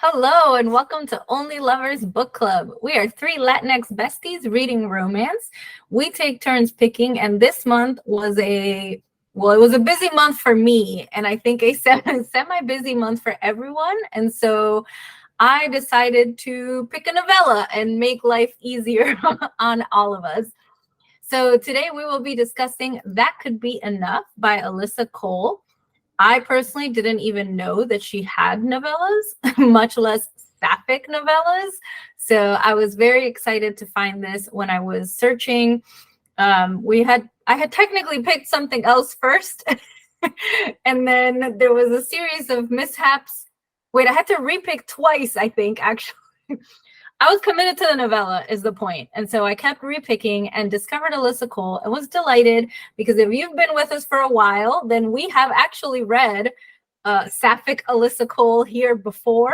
Hello and welcome to Only Lovers Book Club. We are three Latinx besties reading romance. We take turns picking, and this month was it was a busy month for me, and I think a semi-busy month for everyone. And so I decided to pick a novella and make life easier on all of us. So today we will be discussing That Could Be Enough by Alyssa Cole. I personally didn't even know that she had novellas, much less sapphic novellas. So I was very excited to find this when I was searching. I had technically picked something else first, and then there was a series of mishaps. Wait, I had to repick twice, I think, actually. I was committed to the novella is the point. And so I kept repicking and discovered Alyssa Cole and was delighted because if you've been with us for a while, then we have actually read sapphic Alyssa Cole here before.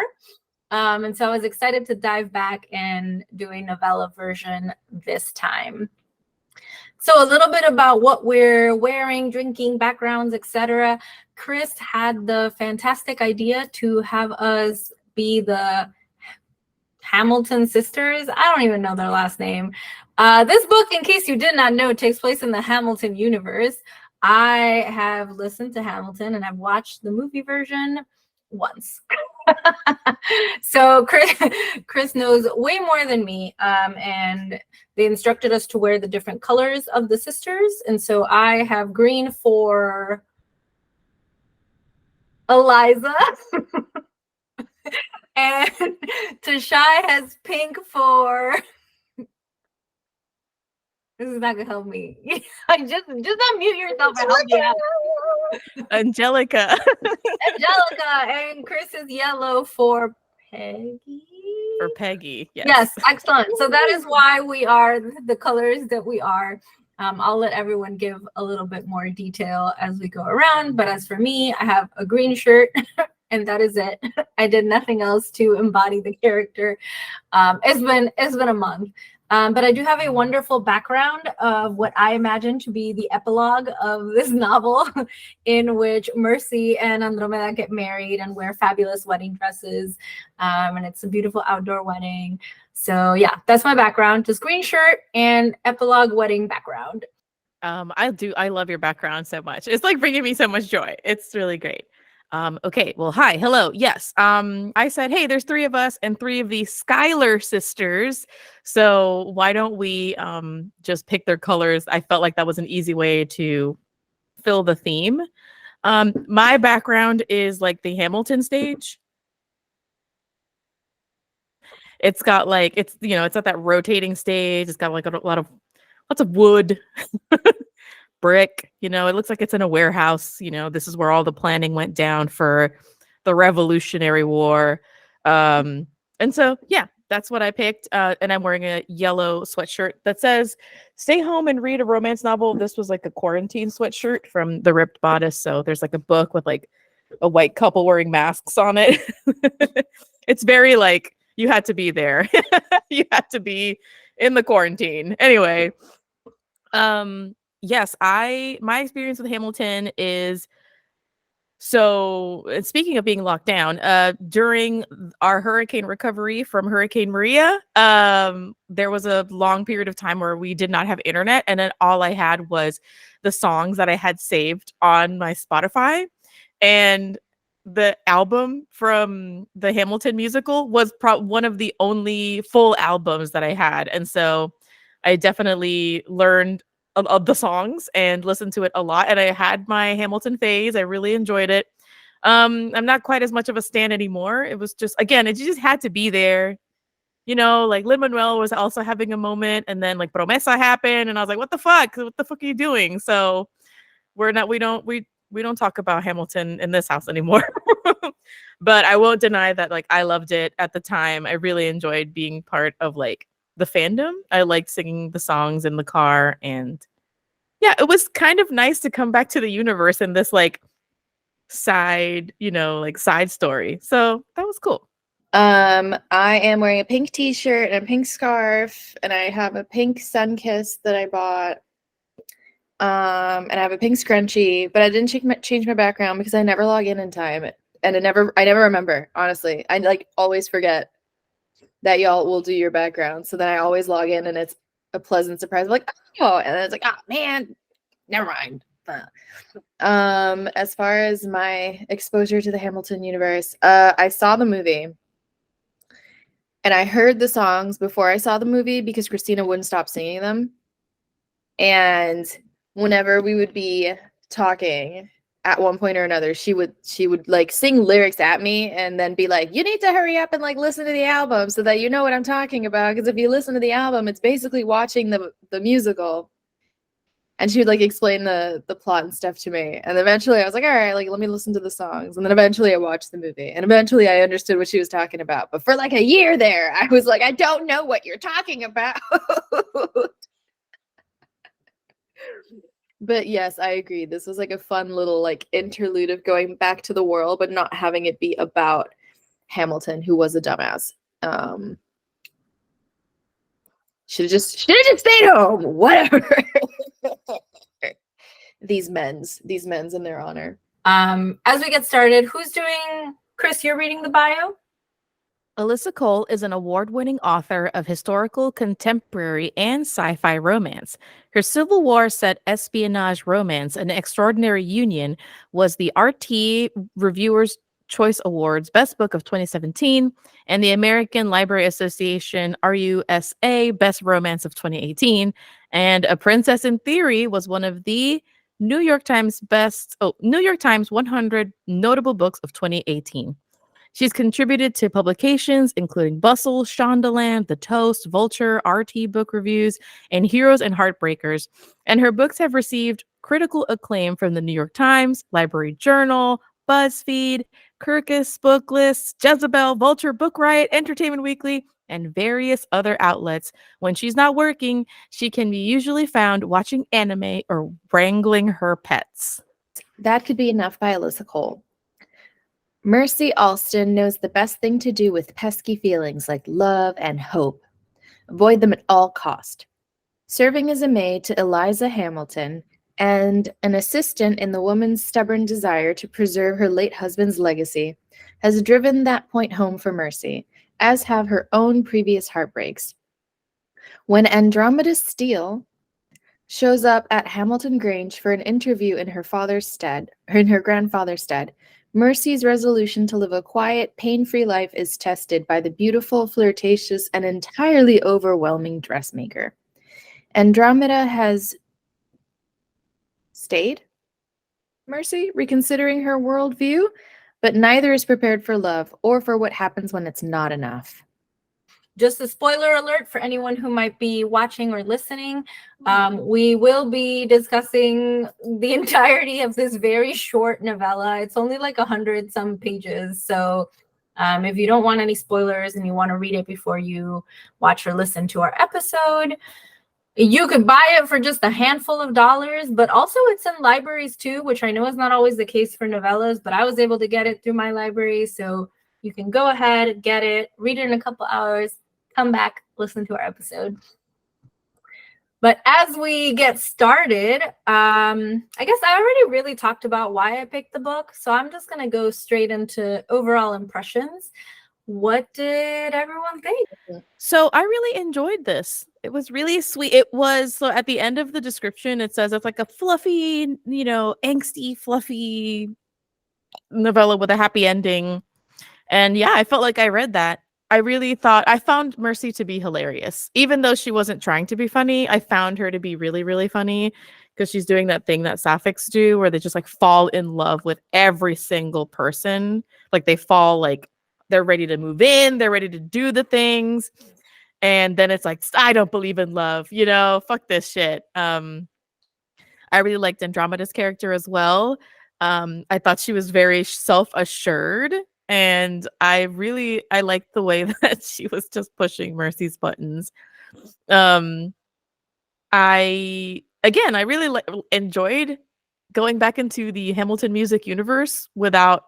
And so I was excited to dive back and do a novella version this time. So a little bit about what we're wearing, drinking, backgrounds, etc. Chris had the fantastic idea to have us be the Hamilton sisters. I don't even know their last name. This book, in case you did not know, takes place in the Hamilton universe. I have listened to Hamilton and I've watched the movie version once. So Chris knows way more than me. And they instructed us to wear the different colors of the sisters. And so I have green for Eliza. And Tashai has pink for. This is not gonna help me. just unmute yourself and help me out. Angelica. Angelica, and Chris is yellow for Peggy. For Peggy, yes. Yes, excellent. So that is why we are the colors that we are. I'll let everyone give a little bit more detail as we go around. But as for me, I have a green shirt. And that is it. I did nothing else to embody the character. It's been a month. But I do have a wonderful background of what I imagine to be the epilogue of this novel, in which Mercy and Andromeda get married and wear fabulous wedding dresses. And it's a beautiful outdoor wedding. So yeah, that's my background. Just green shirt and epilogue wedding background. I love your background so much. It's like bringing me so much joy. It's really great. Okay, well, hi, hello. Yes. I said, hey, there's three of us and three of the Schuyler sisters. So why don't we just pick their colors? I felt like that was an easy way to fill the theme. My background is like the Hamilton stage. It's got like it's at that rotating stage. It's got like lots of wood. Brick, it looks like it's in a warehouse. This is where all the planning went down for the Revolutionary War. And so, yeah, that's what I picked. And I'm wearing a yellow sweatshirt that says, stay home and read a romance novel. This was like a quarantine sweatshirt from the Ripped Bodice. So there's like a book with like a white couple wearing masks on it. It's very like, you had to be there. You had to be in the quarantine. Anyway, yes, my experience with Hamilton is and speaking of being locked down, during our hurricane recovery from Hurricane Maria, there was a long period of time where we did not have internet, and then all I had was the songs that I had saved on my Spotify, and the album from the Hamilton musical was one of the only full albums that I had, and so I definitely learned of the songs and listened to it a lot. And I had my Hamilton phase. I really enjoyed it. I'm not quite as much of a stan anymore. It was just, again, it just had to be there. Like Lin-Manuel was also having a moment, and then like Promesa happened, and I was like, what the fuck? What the fuck are you doing? So we don't talk about Hamilton in this house anymore. But I won't deny that like I loved it at the time. I really enjoyed being part of like the fandom. I liked singing the songs in the car, and yeah, it was kind of nice to come back to the universe in this like side story. So that was cool. I am wearing a pink t-shirt and a pink scarf, and I have a pink sun kiss that I bought. And I have a pink scrunchie, but I didn't change my background because I never log in time and I never remember, honestly. I like always forget that y'all will do your background. So then I always log in and it's a pleasant surprise. I'm like, oh, and then it's like, oh man, never mind. As far as my exposure to the Hamilton universe, I saw the movie and I heard the songs before I saw the movie because Christina wouldn't stop singing them. And whenever we would be talking at one point or another, she would like sing lyrics at me and then be like, you need to hurry up and like listen to the album so that you know what I'm talking about. Because if you listen to the album, it's basically watching the musical. And she would like explain the plot and stuff to me. And eventually I was like, all right, like let me listen to the songs. And then eventually I watched the movie. And eventually I understood what she was talking about. But for like a year there, I was like, I don't know what you're talking about. But yes, I agree. This was like a fun little like interlude of going back to the world, but not having it be about Hamilton, who was a dumbass. Should have just stayed home. Whatever. These men's in their honor. As we get started, who's doing? Chris, you're reading the bio. Alyssa Cole is an award-winning author of historical, contemporary, and sci-fi romance. Her Civil War-set espionage romance, An Extraordinary Union, was the RT Reviewers' Choice Awards Best Book of 2017 and the American Library Association RUSA Best Romance of 2018. And A Princess in Theory was one of the New York Times 100 Notable Books of 2018. She's contributed to publications including Bustle, Shondaland, The Toast, Vulture, RT Book Reviews, and Heroes and Heartbreakers. And her books have received critical acclaim from the New York Times, Library Journal, BuzzFeed, Kirkus Book Lists, Jezebel, Vulture, Book Riot, Entertainment Weekly, and various other outlets. When she's not working, she can be usually found watching anime or wrangling her pets. That Could Be Enough by Alyssa Cole. Mercy Alston knows the best thing to do with pesky feelings like love and hope. Avoid them at all cost. Serving as a maid to Eliza Hamilton and an assistant in the woman's stubborn desire to preserve her late husband's legacy has driven that point home for Mercy, as have her own previous heartbreaks. When Andromeda Steele shows up at Hamilton Grange for an interview in her grandfather's stead, Mercy's resolution to live a quiet, pain-free life is tested by the beautiful, flirtatious, and entirely overwhelming dressmaker. Andromeda has stayed Mercy, reconsidering her worldview, but neither is prepared for love or for what happens when it's not enough. Just a spoiler alert for anyone who might be watching or listening. We will be discussing the entirety of this very short novella. It's only like 100 some pages. So if you don't want any spoilers and you want to read it before you watch or listen to our episode, you could buy it for just a handful of dollars, but also it's in libraries too, which I know is not always the case for novellas, but I was able to get it through my library. So you can go ahead, get it, read it in a couple hours, come back, listen to our episode. But as we get started, I guess I already really talked about why I picked the book. So I'm just going to go straight into overall impressions. What did everyone think? So I really enjoyed this. It was really sweet. It was, so at the end of the description, it says it's like a fluffy, angsty, fluffy novella with a happy ending. And yeah, I felt like I read that. I found Mercy to be hilarious. Even though she wasn't trying to be funny, I found her to be really, really funny because she's doing that thing that sapphics do where they just like fall in love with every single person. Like they fall, like they're ready to move in, they're ready to do the things. And then it's like, I don't believe in love, fuck this shit. I really liked Andromeda's character as well. I thought she was very self-assured. And I liked the way that she was just pushing Mercy's buttons. I really enjoyed going back into the Hamilton music universe without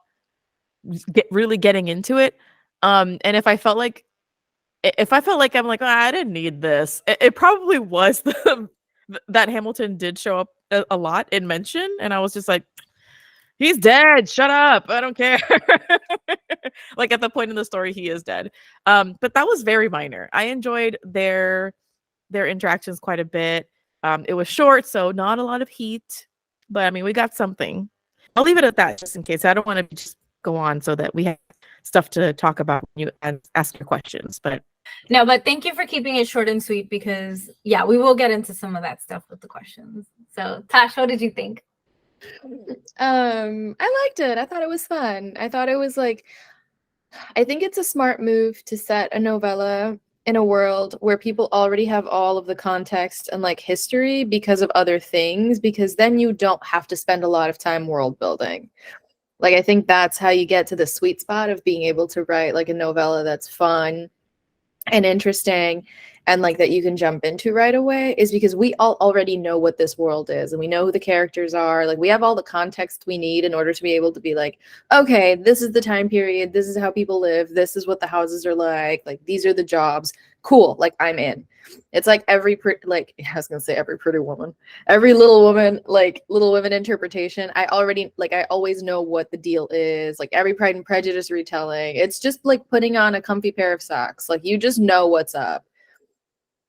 really getting into it. And if I felt like I'm like, I didn't need this, it probably was that Hamilton did show up a lot in mention, and I was just like, He's dead. Shut up. I don't care. Like at the point in the story, he is dead. But that was very minor. I enjoyed their interactions quite a bit. It was short, so not a lot of heat. But I mean, we got something. I'll leave it at that just in case. I don't want to just go on so that we have stuff to talk about when you ask your questions. But no, but thank you for keeping it short and sweet because yeah, we will get into some of that stuff with the questions. So Tash, what did you think? I liked it. I thought it was fun. I thought it was like, I think it's a smart move to set a novella in a world where people already have all of the context and like history because of other things, because then you don't have to spend a lot of time world building. Like, I think that's how you get to the sweet spot of being able to write like a novella that's fun and interesting and like that you can jump into right away, is because we all already know what this world is and we know who the characters are. Like, we have all the context we need in order to be able to be like, okay, this is the time period, this is how people live, this is what the houses are like these are the jobs. Cool, like I'm in. It's like every like I was gonna say every Pretty Woman, every Little Woman, like Little Women interpretation. I always know what the deal is. Like every Pride and Prejudice retelling, it's just like putting on a comfy pair of socks. Like you just know what's up.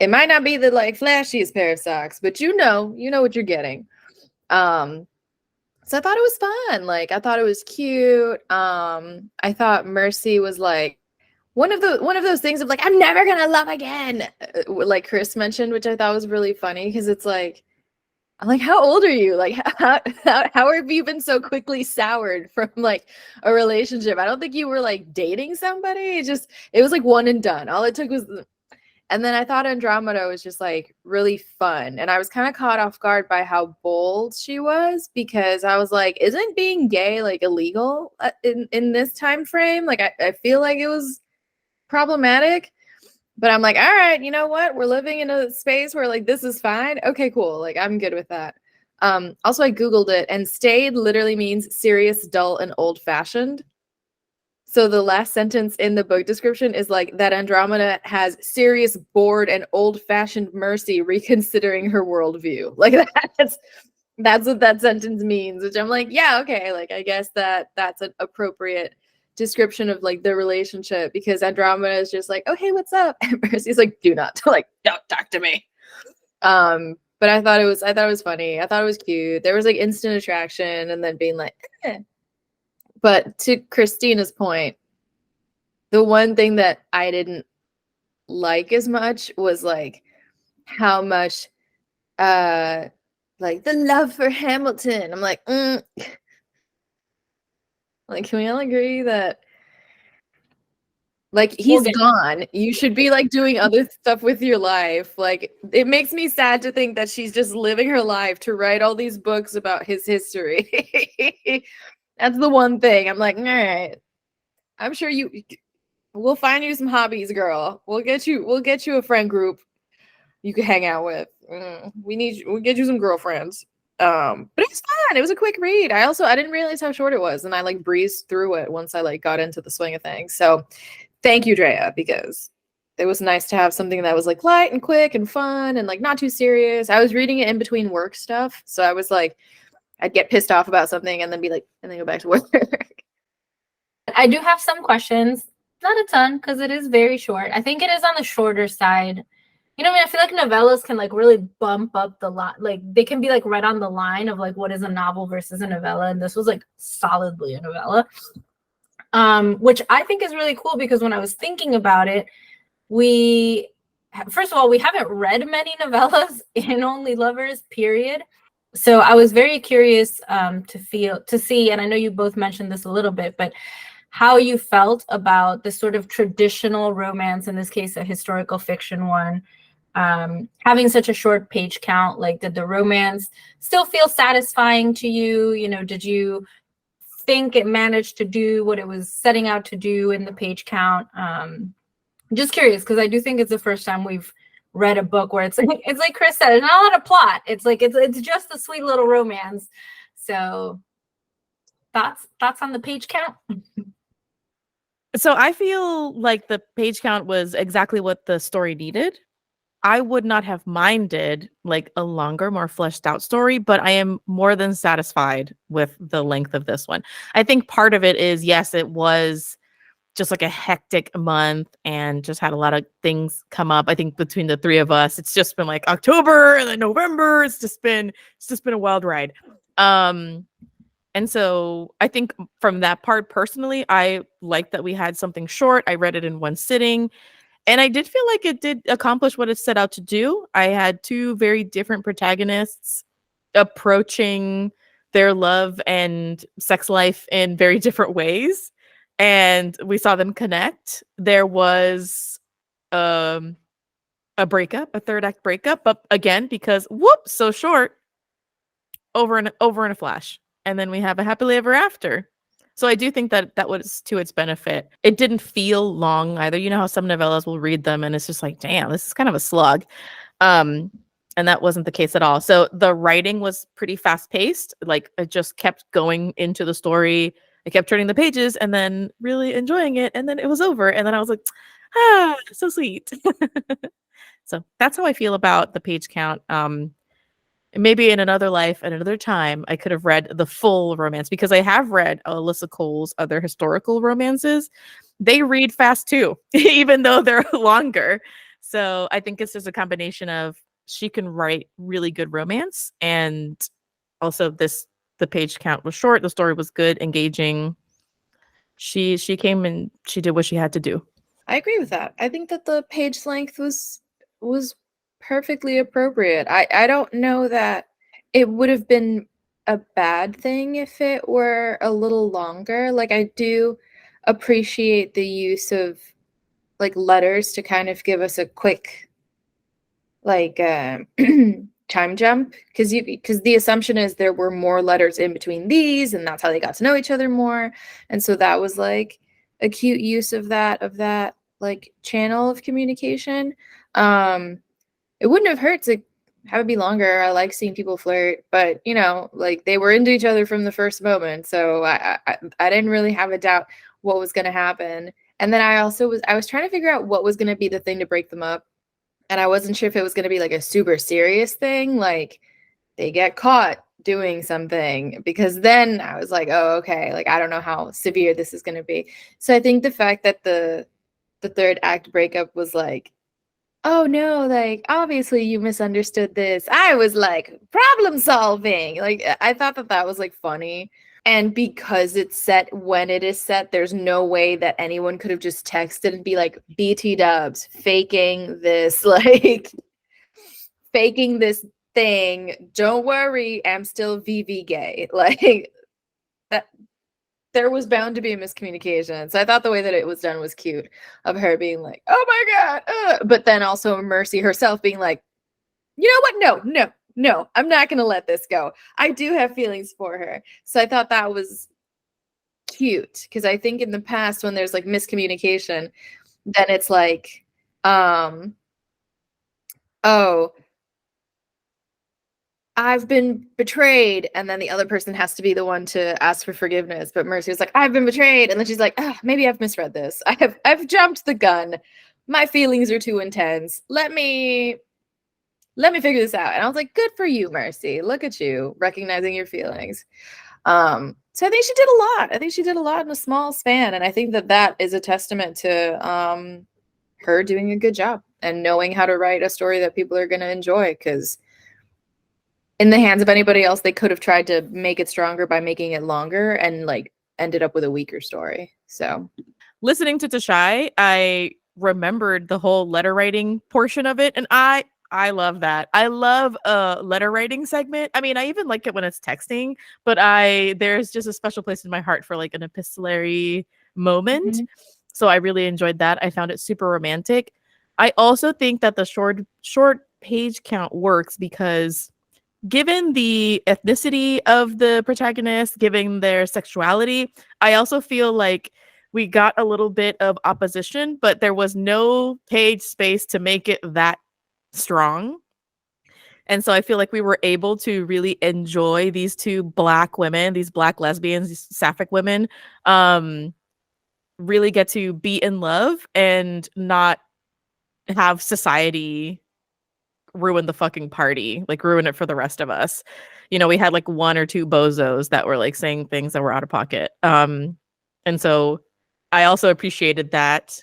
It might not be the like flashiest pair of socks, but you know what you're getting. So I thought it was fun. Like I thought it was cute. I thought Mercy was like one of those things of like, I'm never gonna love again, like Chris mentioned, which I thought was really funny because it's like, I'm like, how old are you? Like, how have you been so quickly soured from like a relationship? I don't think you were like dating somebody. It was like one and done. All it took was. And then I thought Andromeda was just like really fun. And I was kind of caught off guard by how bold she was, because I was like, isn't being gay like illegal in this time frame? Like I feel like it was problematic. But I'm like, all right, you know what? We're living in a space where like this is fine. Okay, cool. Like I'm good with that. Also I Googled it, and staid literally means serious, dull, and old-fashioned. So the last sentence in the book description is like that Andromeda has serious, bored, and old-fashioned Mercy reconsidering her worldview. Like that's what that sentence means, which I'm like, yeah, okay. Like I guess that's an appropriate description of like the relationship, because Andromeda is just like, oh hey, what's up? And Mercy's like, don't talk to me. But I thought it was funny. I thought it was cute. There was like instant attraction and then being like, eh. But to Christina's point, the one thing that I didn't like as much was like how much like the love for Hamilton. I'm like, like, can we all agree that like he's gone? You should be like doing other stuff with your life. Like it makes me sad to think that she's just living her life to write all these books about his history. That's the one thing. I'm like, all right. I'm sure we'll find you some hobbies, girl. We'll get you a friend group you can hang out with. We'll get you some girlfriends. But it was fun. It was a quick read. I didn't realize how short it was, and I like breezed through it once I like got into the swing of things. So thank you, Drea, because it was nice to have something that was like light and quick and fun and like not too serious. I was reading it in between work stuff, so I was like, I'd get pissed off about something and then be like, and then go back to work. I do have some questions, not a ton, because it is very short. I think it is on the shorter side. You know, I mean, I feel like novellas can like really bump up the lot. Like they can be like right on the line of like what is a novel versus a novella, and this was like solidly a novella, which I think is really cool because when I was thinking about it, first of all, we haven't read many novellas in Only Lovers, period. So I was very curious to see, and I know you both mentioned this a little bit, but how you felt about the sort of traditional romance, in this case, a historical fiction one, having such a short page count. Like, did the romance still feel satisfying to you? You know, did you think it managed to do what it was setting out to do in the page count? Just curious, because I do think it's the first time we've read a book where it's like Chris said, there's not a lot of plot. It's like it's just a sweet little romance. So thoughts on the page count? So I feel like the page count was exactly what the story needed. I would not have minded like a longer, more fleshed out story, but I am more than satisfied with the length of this one. I think part of it is, yes, it was just like a hectic month and just had a lot of things come up. I think between the three of us, it's just been like October and then November. It's just been a wild ride. And so I think from that part personally, I like that we had something short. I read it in one sitting. And I did feel like it did accomplish what it set out to do. I had two very different protagonists approaching their love and sex life in very different ways. And we saw them connect. There was um, a breakup, a third act breakup, but again, because whoops, so short, over in a flash. And then we have a happily ever after. So I do think that that was to its benefit. It didn't feel long either. You know how some novellas will read them and it's just like, damn, this is kind of a slug. Um, and that wasn't the case at all. So the writing was pretty fast paced. Like it just kept going into the story. I kept turning the pages and then really enjoying it. And then it was over. And then I was like, ah, so sweet. So that's how I feel about the page count. Maybe in another life, at another time, I could have read the full romance because I have read Alyssa Cole's other historical romances. They read fast too, even though they're longer. So I think it's just a combination of she can write really good romance, and also the page count was short, the story was good, engaging. She came and she did what she had to do. I agree with that. I think that the page length was perfectly appropriate. I don't know that it would have been a bad thing if it were a little longer. Like I do appreciate the use of like letters to kind of give us a quick like time jump because the assumption is there were more letters in between these and that's how they got to know each other more. And so that was like a cute use of that like channel of communication. It wouldn't have hurt to have it be longer. I like seeing people flirt, but you know, like they were into each other from the first moment, so I didn't really have a doubt what was going to happen. And then I was trying to figure out what was going to be the thing to break them up, and I wasn't sure if it was going to be like a super serious thing, like they get caught doing something, because then I was like, oh, okay, like I don't know how severe this is going to be. So I think the fact that the third act breakup was like, oh no, like obviously you misunderstood this. I was like problem solving. Like I thought that that was like funny. And because it's set when it is set, there's no way that anyone could have just texted and be like, BT dubs, faking this, like faking this thing. Don't worry, I'm still VV gay. Like that there was bound to be a miscommunication. So I thought the way that it was done was cute, of her being like, oh my God. But then also Mercy herself being like, you know what? No, I'm not going to let this go. I do have feelings for her. So I thought that was cute because I think in the past when there's like miscommunication, then it's like, oh, I've been betrayed, and then the other person has to be the one to ask for forgiveness. But Mercy was like, I've been betrayed, and then she's like, maybe I've misread this. I've jumped the gun. My feelings are too intense. Let me figure this out. And I was like, good for you, Mercy. Look at you recognizing your feelings. So I think she did a lot. I think she did a lot in a small span, and I think that that is a testament to her doing a good job and knowing how to write a story that people are going to enjoy, because in the hands of anybody else, they could have tried to make it stronger by making it longer and like ended up with a weaker story. So Listening to Tashai, I remembered the whole letter writing portion of it, and I love that. I love a letter writing segment. I mean, I even like it when it's texting, but there's just a special place in my heart for like an epistolary moment. Mhm. So I really enjoyed that. I found it super romantic. I also think that the short page count works because given the ethnicity of the protagonist, given their sexuality, I also feel like we got a little bit of opposition, but there was no page space to make it that strong. And so I feel like we were able to really enjoy these two Black women, these Black lesbians, these sapphic women, really get to be in love and not have society ruin the fucking party, like ruin it for the rest of us. You know, we had like one or two bozos that were like saying things that were out of pocket. And so I also appreciated that.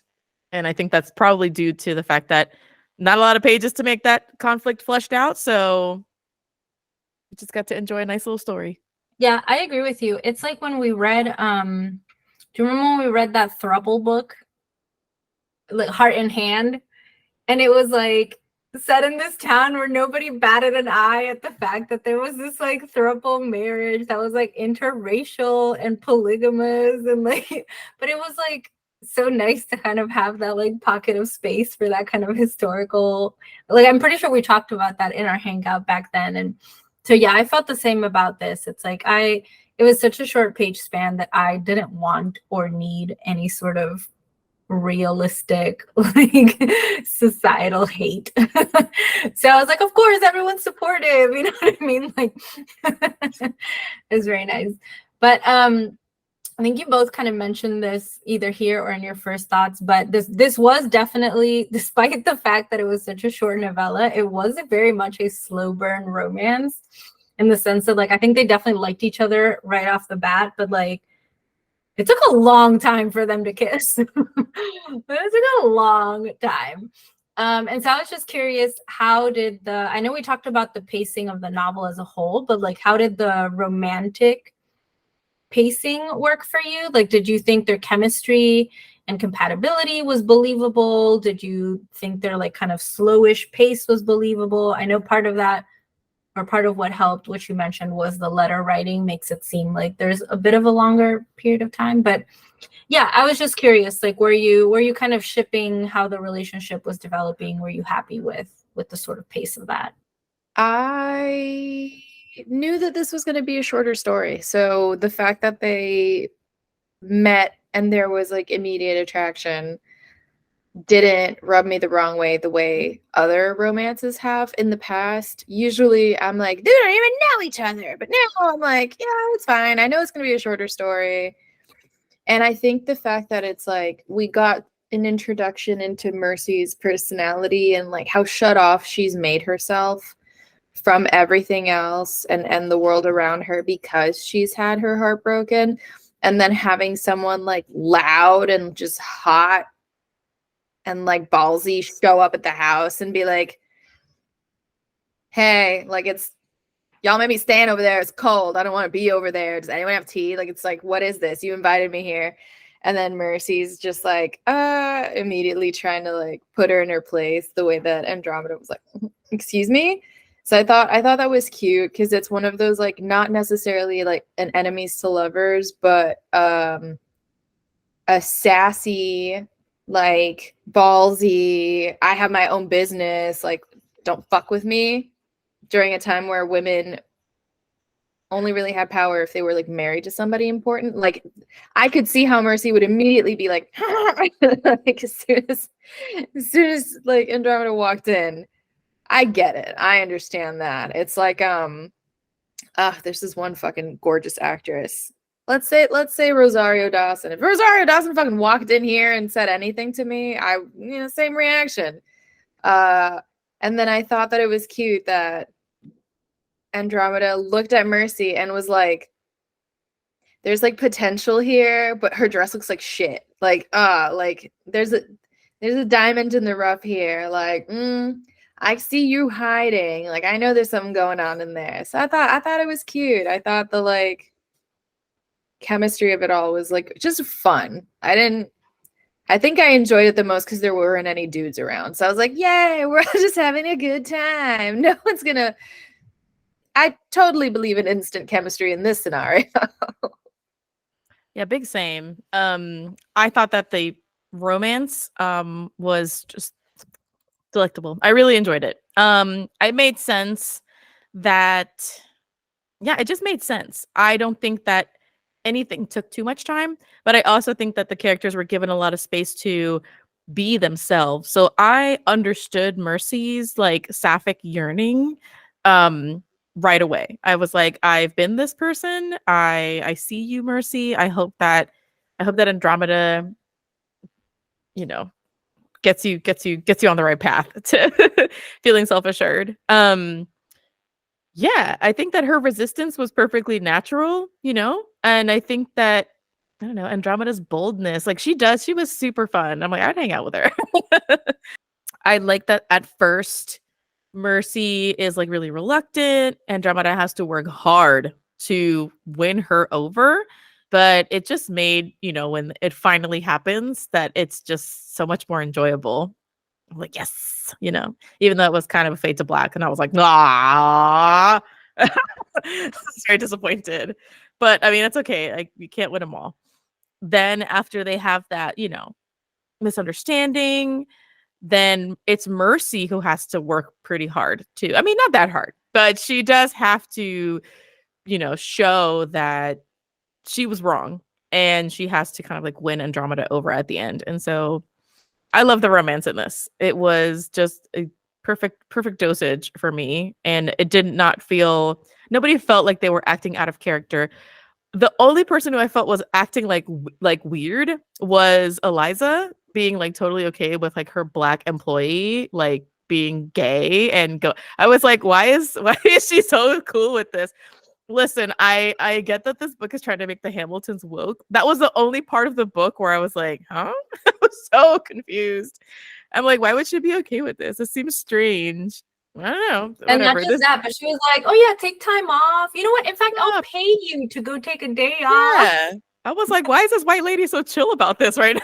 And I think that's probably due to the fact that not a lot of pages to make that conflict fleshed out. So we just got to enjoy a nice little story. Yeah, I agree with you. It's like when we read, do you remember when we read that throuple book, like Heart in Hand? And it was like set in this town where nobody batted an eye at the fact that there was this like throuple marriage that was like interracial and polygamous and like, but it was like so nice to kind of have that like pocket of space for that kind of historical, like I'm pretty sure we talked about that in our hangout back then. And so yeah, I felt the same about this. It's like it was such a short page span that I didn't want or need any sort of realistic like societal hate. So I was like, of course everyone's supportive, you know what I mean? Like it's very nice. But I think you both kind of mentioned this either here or in your first thoughts, but this was definitely, despite the fact that it was such a short novella, it was very much a slow burn romance in the sense that like I think they definitely liked each other right off the bat, but like it took a long time for them to kiss. It took a long time. And so I was just curious, I know we talked about the pacing of the novel as a whole, but like how did the romantic pacing work for you? Like, did you think their chemistry and compatibility was believable? Did you think their like kind of slowish pace was believable? I know part of that, or part of what helped, which you mentioned, was the letter writing makes it seem like there's a bit of a longer period of time. But yeah, I was just curious, like, were you kind of shipping how the relationship was developing? Were you happy with the sort of pace of that? I knew that this was going to be a shorter story. So the fact that they met and there was like immediate attraction didn't rub me the wrong way the way other romances have in the past. Usually I'm like, they don't even know each other. But now I'm like, yeah, it's fine. I know it's going to be a shorter story. And I think the fact that it's like we got an introduction into Mercy's personality and like how shut off she's made herself from everything else and the world around her because she's had her heart broken. And then having someone like loud and just hot and like ballsy show up at the house and be like, hey, like y'all made me stand over there. It's cold. I don't want to be over there. Does anyone have tea? Like, it's like, what is this? You invited me here. And then Mercy's just like, immediately trying to like put her in her place the way that Andromeda was like, excuse me. So I thought that was cute because it's one of those like not necessarily like an enemies to lovers, but a sassy, like ballsy, I have my own business, like don't fuck with me, during a time where women only really had power if they were like married to somebody important. Like I could see how Mercy would immediately be like, like as soon as like Andromeda walked in. I get it. I understand that. It's like there's this one fucking gorgeous actress. Let's say Rosario Dawson. If Rosario Dawson fucking walked in here and said anything to me, same reaction. And then I thought that it was cute that Andromeda looked at Mercy and was like, there's like potential here, but her dress looks like shit. Like, like there's a diamond in the rough here. Like, I see you hiding. Like, I know there's something going on in there. So I thought it was cute. I thought the like chemistry of it all was like just fun. I think I enjoyed it the most because there weren't any dudes around. So I was like, yay, we're all just having a good time. No one's gonna. I totally believe in instant chemistry in this scenario. Yeah, big same. I thought that the romance was just delectable. I really enjoyed it. It made sense that it just made sense. I don't think that anything took too much time, but I also think that the characters were given a lot of space to be themselves. So I understood Mercy's like sapphic yearning right away. I was like, I've been this person. I see you, Mercy. I hope that Andromeda, gets you on the right path to feeling self-assured. Yeah, I think that her resistance was perfectly natural, and I think that, I don't know, Andromeda's boldness, like she was super fun. I'm like, I'd hang out with her. I like that at first Mercy is like really reluctant. Andromeda has to work hard to win her over. But it just made, when it finally happens, that it's just so much more enjoyable. I'm like, yes, even though it was kind of a fade to black. And I was like, ah, very disappointed. But I mean, it's okay. Like, you can't win them all. Then after they have that, misunderstanding, then it's Mercy who has to work pretty hard too. I mean, not that hard, but she does have to, show that she was wrong, and she has to kind of like win Andromeda over at the end. And so I love the romance in this. It was just a perfect dosage for me, and it did not feel, nobody felt like they were acting out of character. The only person who I felt was acting like weird was Eliza, being like totally okay with like her Black employee like being gay and go. I was like, why is she so cool with this? Listen, I get that this book is trying to make the Hamiltons woke. That was the only part of the book where I was like, huh? I was so confused. I'm like, why would she be okay with this? It seems strange. I don't know. And Whatever. not just that, but she was like, oh yeah, take time off. You know what? In fact, I'll pay you to go take a day off. Yeah. I was like, why is this white lady so chill about this right now?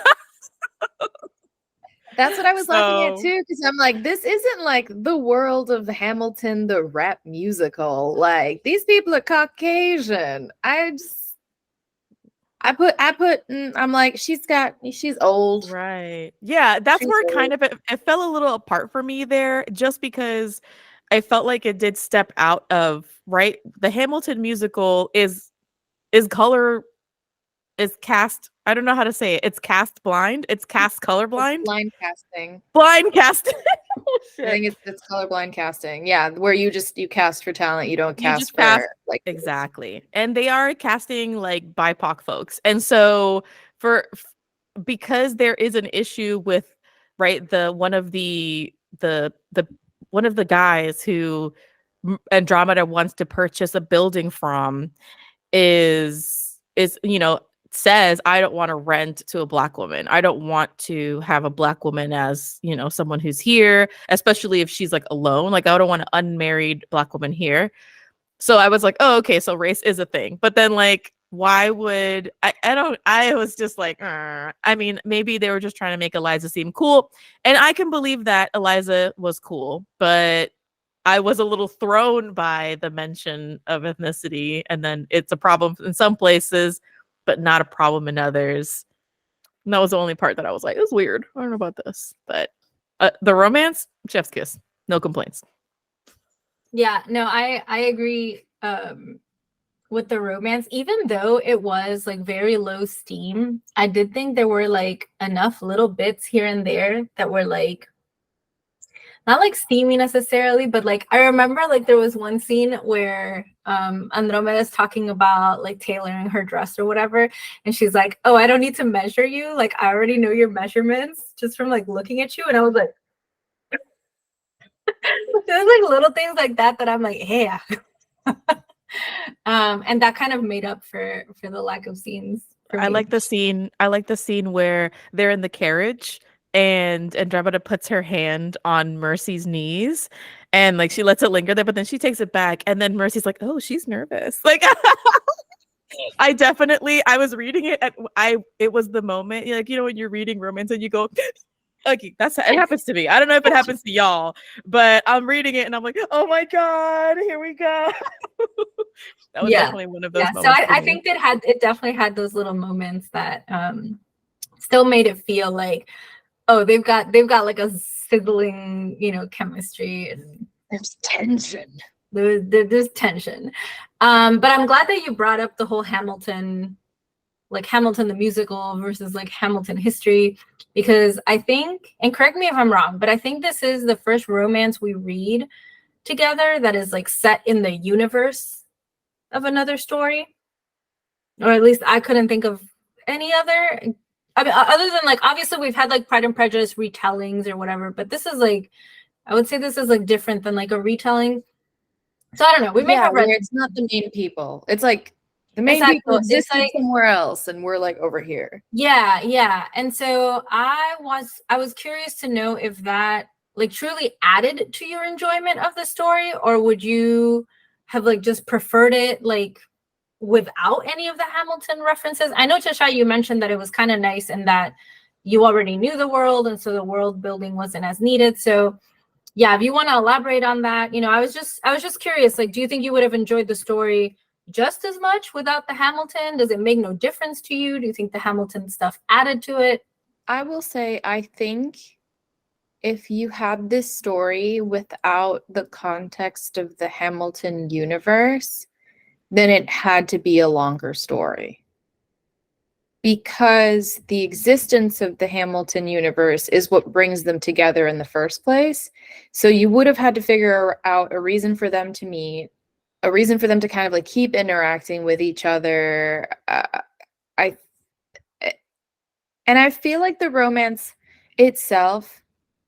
That's what I was laughing at too, because I'm like, this isn't like the world of Hamilton, the rap musical. Like, these people are Caucasian. I'm like, she's old. Right. Yeah, that's where kind of it fell a little apart for me there, just because I felt like it did step out of, right? The Hamilton musical is cast, I don't know how to say it. It's cast blind. It's cast colorblind. Blind casting. Blind casting. Oh, I think it's colorblind casting. Yeah, where you cast for talent, you don't cast for like exactly. And they are casting like BIPOC folks. And so because there is an issue with, right, one of the guys who Andromeda wants to purchase a building from is says, I don't want to rent to a Black woman. I don't want to have a Black woman as, someone who's here, especially if she's like alone. Like, I don't want an unmarried Black woman here. So I was like, oh, okay, so race is a thing. But then like, why would I was just like, I mean, maybe they were just trying to make Eliza seem cool. And I can believe that Eliza was cool, but I was a little thrown by the mention of ethnicity. And then it's a problem in some places, but not a problem in others. And that was the only part that I was like, it was weird. I don't know about this. But the romance, chef's kiss. No complaints. Yeah, no, I agree with the romance. Even though it was like very low steam, I did think there were like enough little bits here and there that were like not like steamy necessarily, but like I remember like there was one scene where Andromeda is talking about like tailoring her dress or whatever, and she's like, oh, I don't need to measure you, like I already know your measurements just from like looking at you. And I was like, there's like little things like that I'm like, yeah. And that kind of made up for the lack of scenes for me. I like the scene where they're in the carriage and Andromeda puts her hand on Mercy's knees and like she lets it linger there, but then she takes it back, and then Mercy's like, oh, she's nervous. Like I was reading it it was the moment, like, when you're reading romance and you go, okay, it happens to me. I don't know if it happens to y'all, but I'm reading it and I'm like, oh my God, here we go. That was definitely one of those moments. So I think it definitely had those little moments that still made it feel like, oh, they've got like a sizzling, chemistry, and there's tension. There's tension. But I'm glad that you brought up the whole Hamilton the musical versus like Hamilton history, because I think, and correct me if I'm wrong, but I think this is the first romance we read together that is like set in the universe of another story, or at least I couldn't think of any other. I mean, other than like, obviously we've had like Pride and Prejudice retellings or whatever, but this is like, I would say this is like different than like a retelling. So I don't know. We may have read. Where it's not the main people. It's like the main Exactly. people It's existed like, somewhere else, and we're like over here. yeah. And so I was curious to know if that like truly added to your enjoyment of the story, or would you have like just preferred it like without any of the Hamilton references? I know, Tasha, you mentioned that it was kind of nice and that you already knew the world, and so the world building wasn't as needed. So yeah, if you want to elaborate on that, I was just curious, like, do you think you would have enjoyed the story just as much without the Hamilton? Does it make no difference to you? Do you think the Hamilton stuff added to it? I will say, I think if you had this story without the context of the Hamilton universe, then it had to be a longer story. Because the existence of the Hamilton universe is what brings them together in the first place. So you would have had to figure out a reason for them to meet, a reason for them to kind of like keep interacting with each other. I feel like the romance itself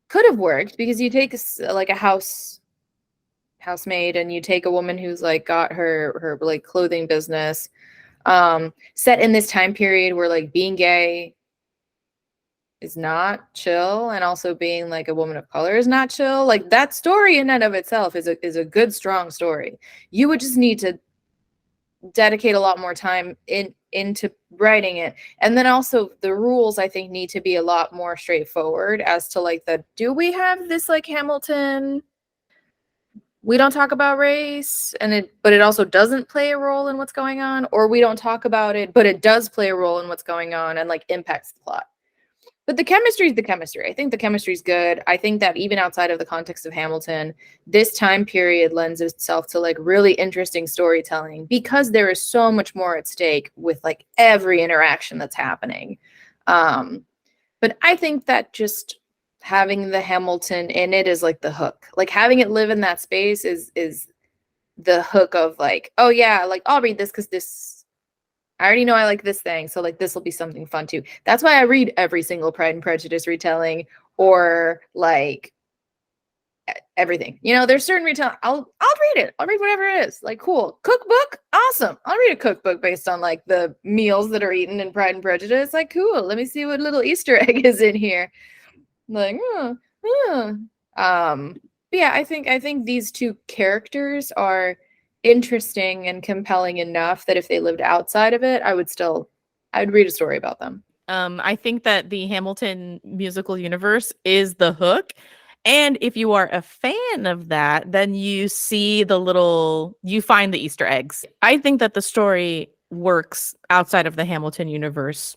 could have worked, because you take like a housemaid, and you take a woman who's like got her like clothing business, set in this time period where like being gay is not chill, and also being like a woman of color is not chill. Like that story in and of itself is a good, strong story. You would just need to dedicate a lot more time into writing it. And then also the rules, I think, need to be a lot more straightforward as to like do we have this like Hamilton, we don't talk about race, but it also doesn't play a role in what's going on, or we don't talk about it but it does play a role in what's going on and like impacts the plot. But the chemistry is the chemistry. I think the chemistry is good. I think that even outside of the context of Hamilton, this time period lends itself to like really interesting storytelling, because there is so much more at stake with like every interaction that's happening. But I think that just having the Hamilton in it is like the hook. Like having it live in that space is the hook of like, oh yeah, like I'll read this because this, I already know I like this thing, so like this will be something fun too. That's why I read every single Pride and Prejudice retelling, or like everything. There's certain retelling. I'll read it. I'll read whatever it is. Like cool. Cookbook? Awesome. I'll read a cookbook based on like the meals that are eaten in Pride and Prejudice. Like cool. Let me see what little Easter egg is in here. Like, yeah, I think these two characters are interesting and compelling enough that if they lived outside of it, I'd read a story about them. I think that the Hamilton musical universe is the hook. And if you are a fan of that, then you find the Easter eggs. I think that the story works outside of the Hamilton universe.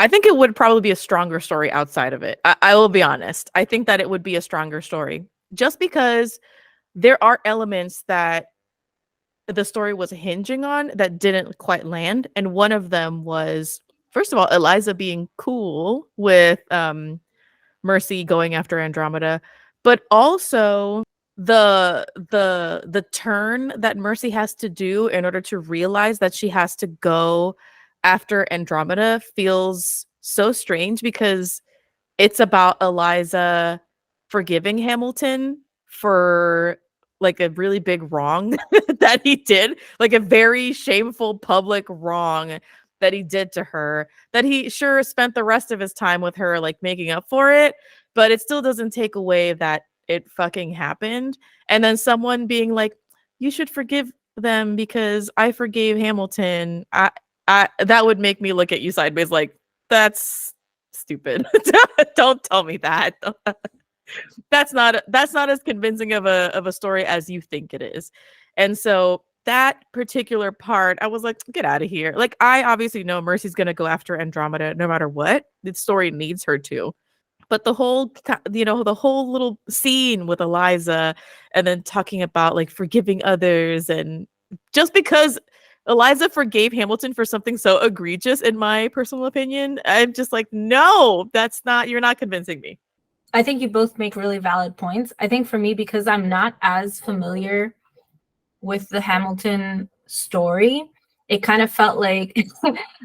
I think it would probably be a stronger story outside of it. I will be honest. I think that it would be a stronger story just because there are elements that the story was hinging on that didn't quite land. And one of them was, first of all, Eliza being cool with Mercy going after Andromeda, but also the turn that Mercy has to do in order to realize that she has to go after Andromeda feels so strange, because it's about Eliza forgiving Hamilton for like a really big wrong that he did, like a very shameful public wrong that he did to her, that he sure spent the rest of his time with her like making up for it, but it still doesn't take away that it fucking happened. And then someone being like, you should forgive them because I forgave Hamilton. That would make me look at you sideways like, that's stupid. Don't tell me that. That's not as convincing of a story as you think it is. And so that particular part, I was like, get out of here. Like, I obviously know Mercy's gonna go after Andromeda no matter what. The story needs her to. But the whole little scene with Eliza, and then talking about like forgiving others, and just because Eliza forgave Hamilton for something so egregious, in my personal opinion, I'm just like, no, you're not convincing me. I think you both make really valid points. I think for me, because I'm not as familiar with the Hamilton story, it kind of felt like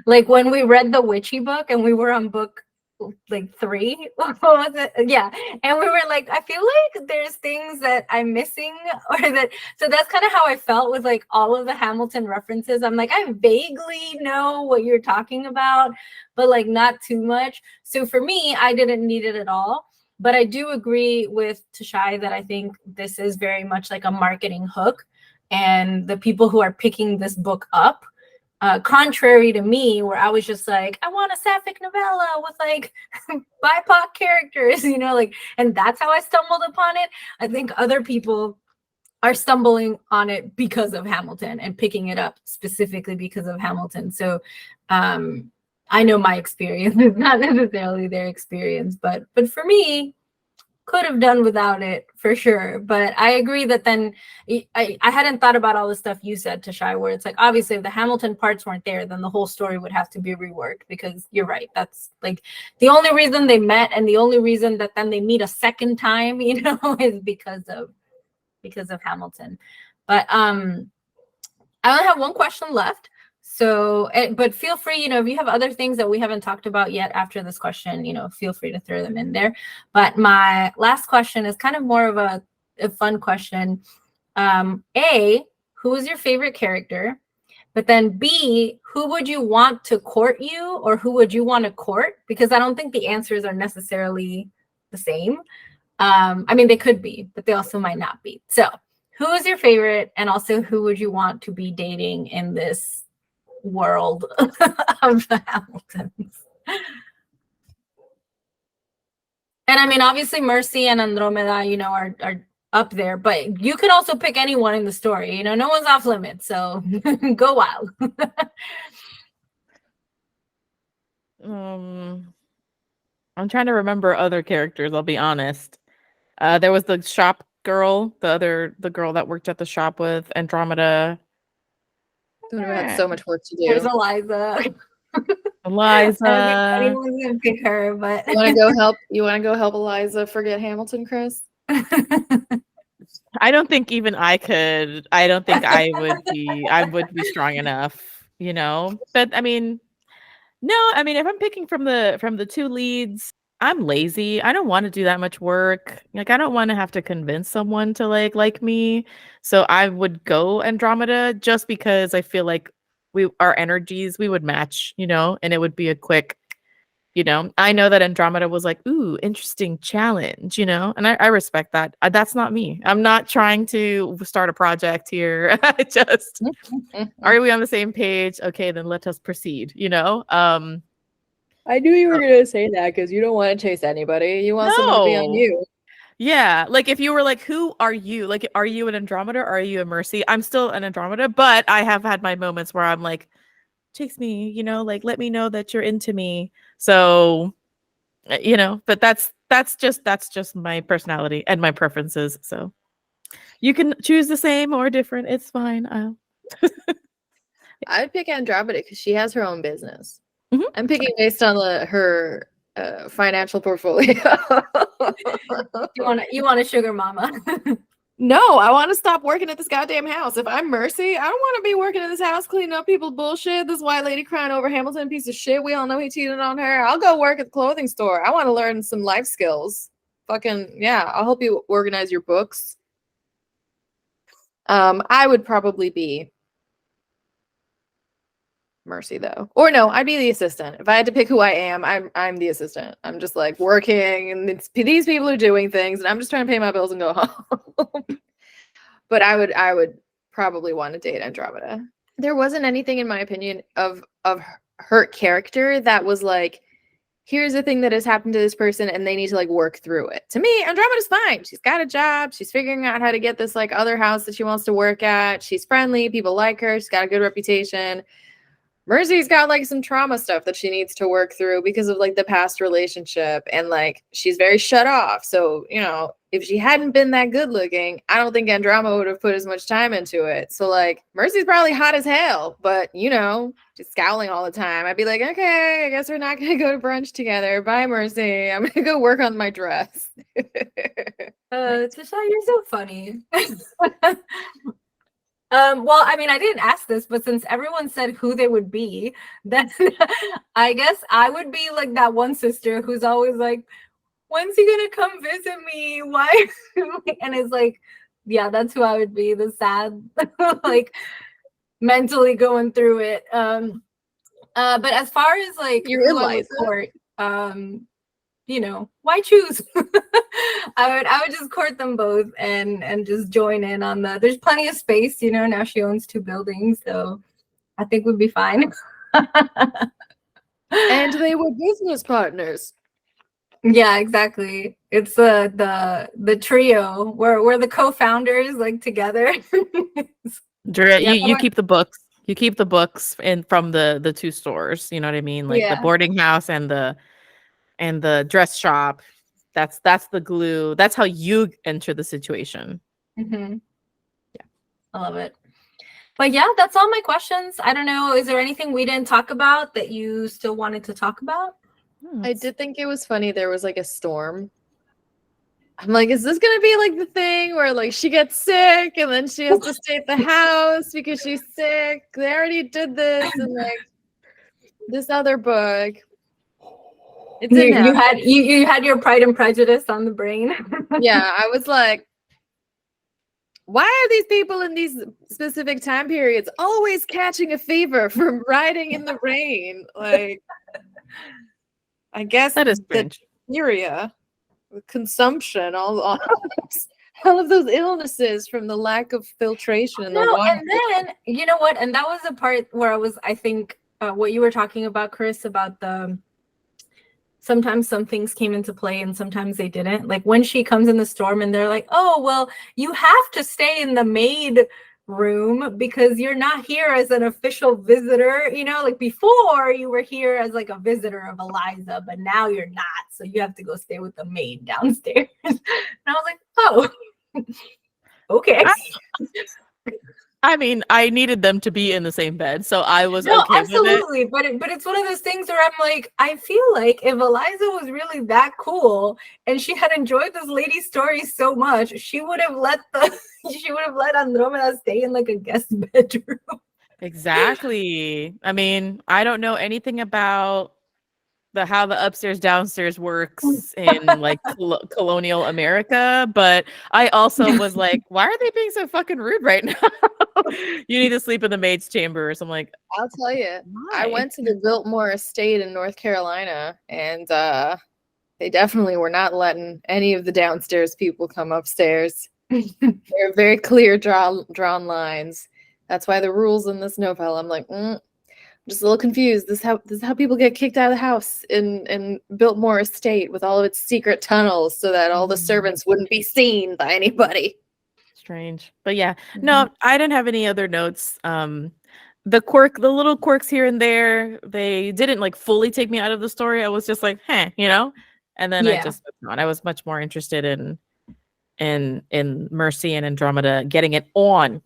like when we read the witchy book and we were on book like 3. What was it? Yeah. And we were like, I feel like there's things that I'm missing, or that, so that's kind of how I felt with like all of the Hamilton references. I'm like, I vaguely know what you're talking about, but like not too much. So for me, I didn't need it at all. But I do agree with Tashai that I think this is very much like a marketing hook. And the people who are picking this book up, contrary to me, where I was just like, I want a sapphic novella with like BIPOC characters, you know, like, and that's how I stumbled upon it. I think other people are stumbling on it because of Hamilton and picking it up specifically because of Hamilton. So I know my experience is not necessarily their experience, but for me, could have done without it for sure. But I agree that then I hadn't thought about all the stuff you said, Tashai, where it's like, obviously if the Hamilton parts weren't there, then the whole story would have to be reworked, because you're right. That's like the only reason they met, and the only reason that then they meet a second time, you know, is because of Hamilton. But I only have one question left. So, but feel free, you know, if you have other things that we haven't talked about yet after this question, you know, feel free to throw them in there. But my last question is kind of more of a fun question. A, who is your favorite character? But then B, who would you want to court you, or who would you want to court? Because I don't think the answers are necessarily the same. I mean, they could be, but they also might not be. So who is your favorite? And also, who would you want to be dating in this world of the Hamiltons? And I mean, obviously Mercy and Andromeda, you know, are up there, but you could also pick anyone in the story, you know, no one's off limits, so go wild. I'm trying to remember other characters, I'll be honest. There was the shop girl, the girl that worked at the shop with Andromeda. Who had so much work to do. There's Eliza. Eliza. I don't think anyone's gonna pick her, but You want to go help Eliza forget Hamilton, Chris? I don't think even I could. I don't think I would be strong enough, you know. But I mean, no, I mean, if I'm picking from the two leads, I'm lazy. I don't want to do that much work. Like, I don't want to have to convince someone to like me. So I would go Andromeda, just because I feel like our energies, we would match, you know, and it would be a quick, you know. I know that Andromeda was like, ooh, interesting challenge, you know, and I respect that. That's not me. I'm not trying to start a project here. Just, are we on the same page? Okay, then let us proceed, you know. I knew you were going to say that, because you don't want to chase anybody. You want someone to be on you. Yeah, like if you were like, who are you? Like, are you an Andromeda or are you a Mercy? I'm still an Andromeda, but I have had my moments where I'm like, chase me, you know, like, let me know that you're into me. So, you know, but that's just my personality and my preferences. So you can choose the same or different. It's fine. I'd pick Andromeda because she has her own business. Mhm. I'm picking based on her financial portfolio. you want a sugar mama. No, I want to stop working at this goddamn house. If I'm Mercy, I don't want to be working in this house cleaning up people's bullshit. This white lady crying over Hamilton, piece of shit. We all know he cheated on her. I'll go work at the clothing store. I want to learn some life skills. Fucking yeah, I'll help you organize your books. I would probably be Mercy, though. Or no, I'd be the assistant. If I had to pick who I am, I'm the assistant. I'm just like working, and these people are doing things, and I'm just trying to pay my bills and go home. But I would probably want to date Andromeda. There wasn't anything, in my opinion, of her character that was like, here's a thing that has happened to this person and they need to like work through it. To me, Andromeda's fine. She's got a job. She's figuring out how to get this like other house that she wants to work at. She's friendly. People like her. She's got a good reputation. Mercy's got like some trauma stuff that she needs to work through because of like the past relationship, and like she's very shut off. So, you know, if she hadn't been that good looking, I don't think Andromeda would have put as much time into it. So like Mercy's probably hot as hell, but you know, just scowling all the time. I'd be like, okay, I guess we're not gonna go to brunch together. Bye, Mercy. I'm gonna go work on my dress. Tasha, you're so funny. Well, I mean, I didn't ask this, but since everyone said who they would be, then I guess I would be like that one sister who's always like, when's he gonna come visit me? Why? And it's like, yeah, that's who I would be, the sad, like mentally going through it. But as far as like You're who I would Eliza. court, you know, why choose? I would just court them both and just join in on the. There's plenty of space, you know. Now she owns 2 buildings, so I think we'd be fine. And they were business partners. Yeah, exactly. It's the trio. We're the co-founders, like together. Drea, Yeah, you keep the books. You keep the books in from the 2 stores. You know what I mean? Like the yeah. boarding house and the dress shop. That's the glue. That's how you enter the situation. Mm-hmm. Yeah, I love it. But yeah, that's all my questions. I don't know. Is there anything we didn't talk about that you still wanted to talk about? I did think it was funny there was like a storm. I'm like, is this gonna be like the thing where like she gets sick and then she has to stay at the house because she's sick? They already did this in like this other book. It didn't happen. You had your Pride and Prejudice on the brain. Yeah, I was like, why are these people in these specific time periods always catching a fever from riding in the rain? Like, I guess That is the strange. diarrhea, the consumption, all of those illnesses from the lack of filtration in the No, water. and then you know what? And that was the part where I think what you were talking about, Chris, about the sometimes some things came into play and sometimes they didn't. Like when she comes in the storm and they're like, oh, well, you have to stay in the maid room because you're not here as an official visitor. You know, like before you were here as like a visitor of Eliza, but now you're not. So you have to go stay with the maid downstairs. And I was like, oh, okay. I mean, I needed them to be in the same bed, so I was No, okay with it. absolutely. But it's one of those things where I'm like, I feel like if Eliza was really that cool and she had enjoyed this lady's story so much, she would have let Andromeda stay in like a guest bedroom. Exactly. I mean, I don't know anything about how the upstairs downstairs works in like colonial America, but I also was like, why are they being so fucking rude right now? You need to sleep in the maid's chambers. I'm like, I'll tell you, why? I went to the Biltmore Estate in North Carolina, and they definitely were not letting any of the downstairs people come upstairs. There are very clear drawn lines. That's why the rules in this novella. I'm like, I'm just a little confused. This is how people get kicked out of the house in Biltmore Estate with all of its secret tunnels, so that all the servants wouldn't be seen by anybody. Strange. But yeah, no, I didn't have any other notes. The little quirks here and there, they didn't like fully take me out of the story. I was just like, you know? And then I just moved on. I was much more interested in Mercy and Andromeda getting it on.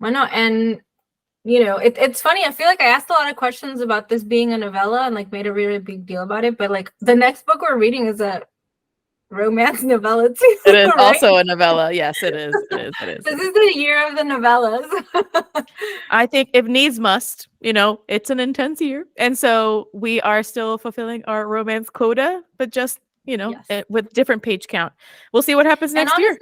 Well, no, and you know, it's funny. I feel like I asked a lot of questions about this being a novella and like made a really big deal about it. But like the next book we're reading is a romance novella too. It is right? also a novella. Yes, it is. It is. This is the year of the novellas. I think if needs must, you know, it's an intense year. And so we are still fulfilling our romance quota, but just, you know, with different page count. We'll see what happens next year.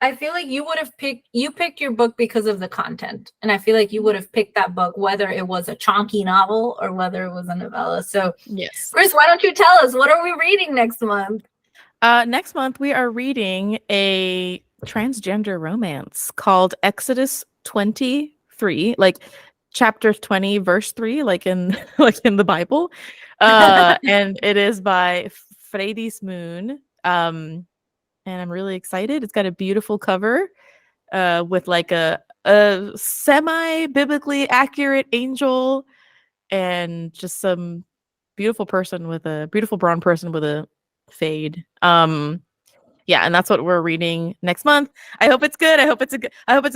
I feel like you would have picked your book because of the content. And I feel like you would have picked that book whether it was a chonky novel or whether it was a novella. So yes. Chris, why don't you tell us, what are we reading next month? Next month we are reading a transgender romance called Exodus 23, like chapter 20, verse 3, like in the Bible. And it is by Freydis Moon. And I'm really excited. It's got a beautiful cover with like a semi-biblically accurate angel and just some beautiful brown person with a fade. Yeah, and that's what we're reading next month. I hope it's good. I hope it's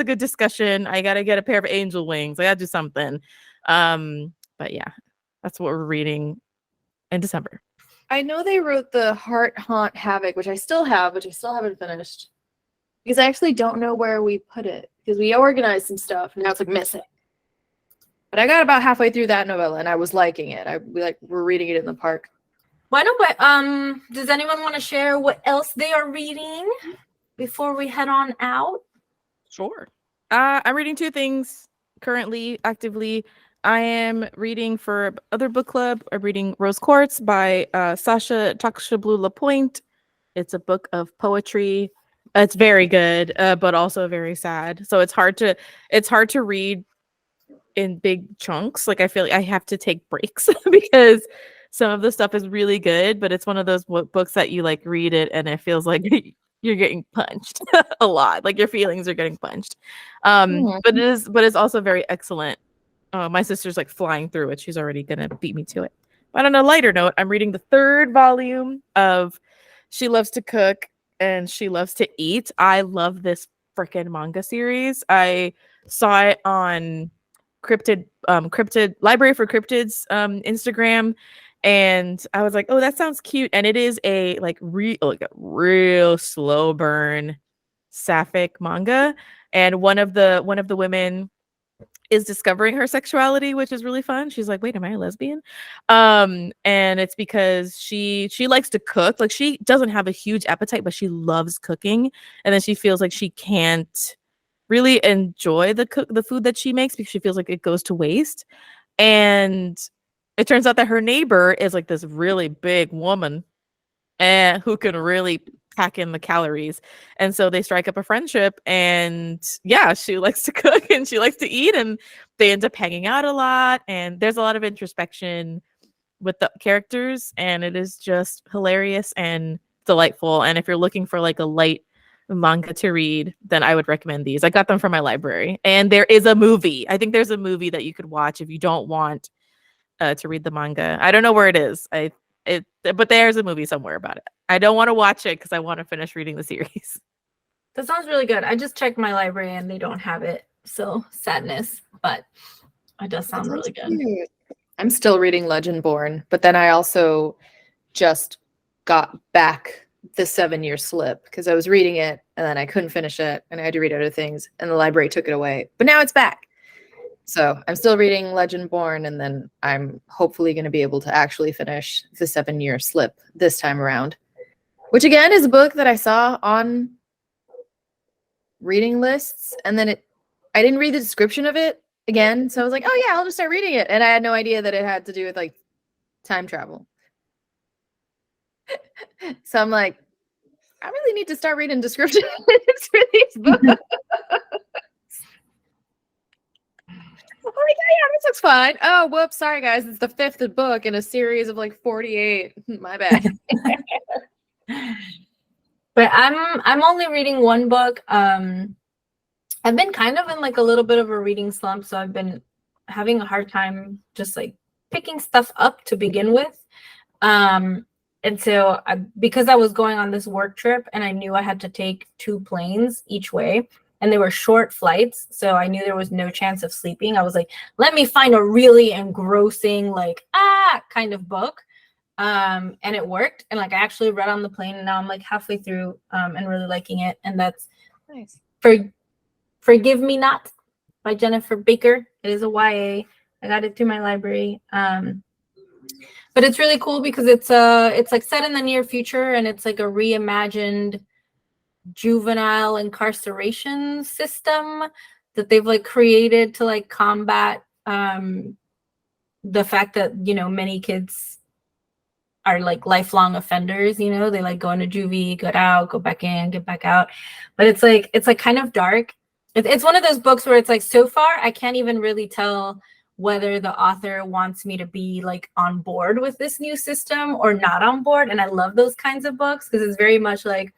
a good discussion. I gotta get a pair of angel wings. I gotta do something. But yeah, that's what we're reading in December. I know they wrote the Heart Haunt Havoc, which I still haven't finished. Because I actually don't know where we put it. Because we organized some stuff and now it's like missing. But I got about halfway through that novella and I was liking it. We're reading it in the park. Why don't we, does anyone want to share what else they are reading before we head on out? Sure. I'm reading 2 things currently, actively. I am reading for other book club. I'm reading Rose Quartz by Sasha Takshablu Lapointe. It's a book of poetry. It's very good, but also very sad. So it's hard to read in big chunks. Like I feel like I have to take breaks because some of the stuff is really good, but it's one of those books that you like read it and it feels like you're getting punched a lot. Like your feelings are getting punched. But it's also very excellent. My sister's like flying through it. She's already gonna beat me to it. But on a lighter note, I'm reading the 3rd volume of She Loves to Cook and She Loves to Eat. I love this freaking manga series. I saw it on Cryptid Library for Cryptids Instagram, and I was like, oh, that sounds cute. And it is a real slow burn sapphic manga. And one of the women is discovering her sexuality, which is really fun. She's like, wait, am I a lesbian? And it's because she likes to cook. Like she doesn't have a huge appetite, but she loves cooking. And then she feels like she can't really enjoy the food that she makes because she feels like it goes to waste. And it turns out that her neighbor is like this really big woman and who can really pack in the calories. And so they strike up a friendship, and yeah, she likes to cook and she likes to eat, and they end up hanging out a lot, and there's a lot of introspection with the characters, and it is just hilarious and delightful. And if you're looking for like a light manga to read, then I would recommend these. I got them from my library, and there is a movie. I think there's a movie that you could watch if you don't want to read the manga. I don't know where it is. But there's a movie somewhere about it. I don't want to watch it because I want to finish reading the series. That sounds really good. I just checked my library and they don't have it. So sadness, but it does sound really good. Cute. I'm still reading Legendborn, but then I also just got back the 7-Year Slip because I was reading it and then I couldn't finish it and I had to read other things and the library took it away. But now it's back. So I'm still reading Legendborn, and then I'm hopefully going to be able to actually finish the 7-Year Slip this time around, which again is a book that I saw on reading lists, and then I didn't read the description of it again, so I was like, oh yeah, I'll just start reading it, and I had no idea that it had to do with like time travel. So I'm like, I really need to start reading descriptions for these books. I'm like, oh yeah, this looks fine. Oh, whoops, sorry guys, it's the 5th book in a series of like 48. My bad. But I'm only reading one book. I've been kind of in like a little bit of a reading slump, so I've been having a hard time just like picking stuff up to begin with. And so because I was going on this work trip and I knew I had to take 2 planes each way, and they were short flights, so I knew there was no chance of sleeping. I was like, let me find a really engrossing, like, kind of book. And it worked. And like I actually read on the plane, and now I'm like halfway through and really liking it. And that's Nice. Forgive Me Not by Jennifer Baker. It is a YA. I got it through my library. But it's really cool because it's like set in the near future, and it's like a reimagined juvenile incarceration system that they've like created to like combat the fact that, you know, many kids are like lifelong offenders. You know, they like go into juvie, get out, go back in, get back out. But it's like kind of dark. It's one of those books where it's like, so far I can't even really tell whether the author wants me to be like on board with this new system or not on board. And I love those kinds of books because it's very much like,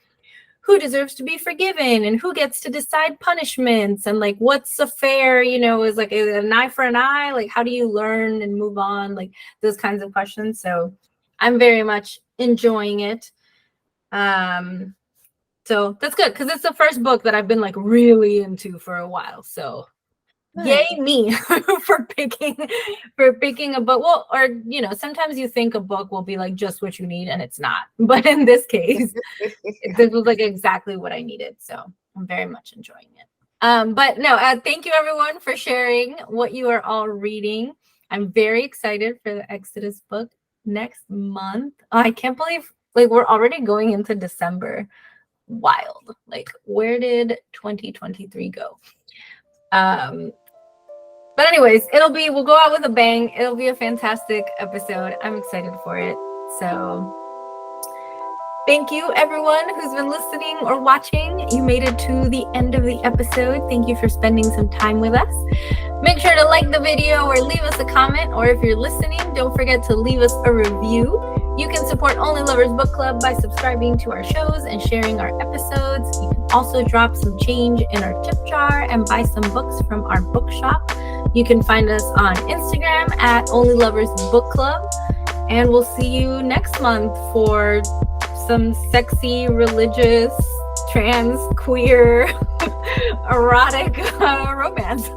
who deserves to be forgiven and who gets to decide punishments, and like what's a fair, you know, is like an eye for an eye, like how do you learn and move on, like those kinds of questions. So I'm very much enjoying it. So that's good because it's the first book that I've been like really into for a while. So nice. Yay me for picking a book. Well, or you know, sometimes you think a book will be like just what you need and it's not. But in this case, this was like exactly what I needed. So I'm very much enjoying it. But no, thank you everyone for sharing what you are all reading. I'm very excited for the Exodus book next month. Oh, I can't believe like we're already going into December. Wild. Like, where did 2023 go? But anyways, we'll go out with a bang. It'll be a fantastic episode. I'm excited for it. So thank you everyone who's been listening or watching. You made it to the end of the episode. Thank you for spending some time with us. Make sure to like the video or leave us a comment, or if you're listening, don't forget to leave us a review. You can support Only Lovers Book Club by subscribing to our shows and sharing our episodes. You can also drop some change in our tip jar and buy some books from our bookshop. You can find us on Instagram at Only Lovers Book Club. And we'll see you next month for some sexy, religious, trans, queer, erotic romance.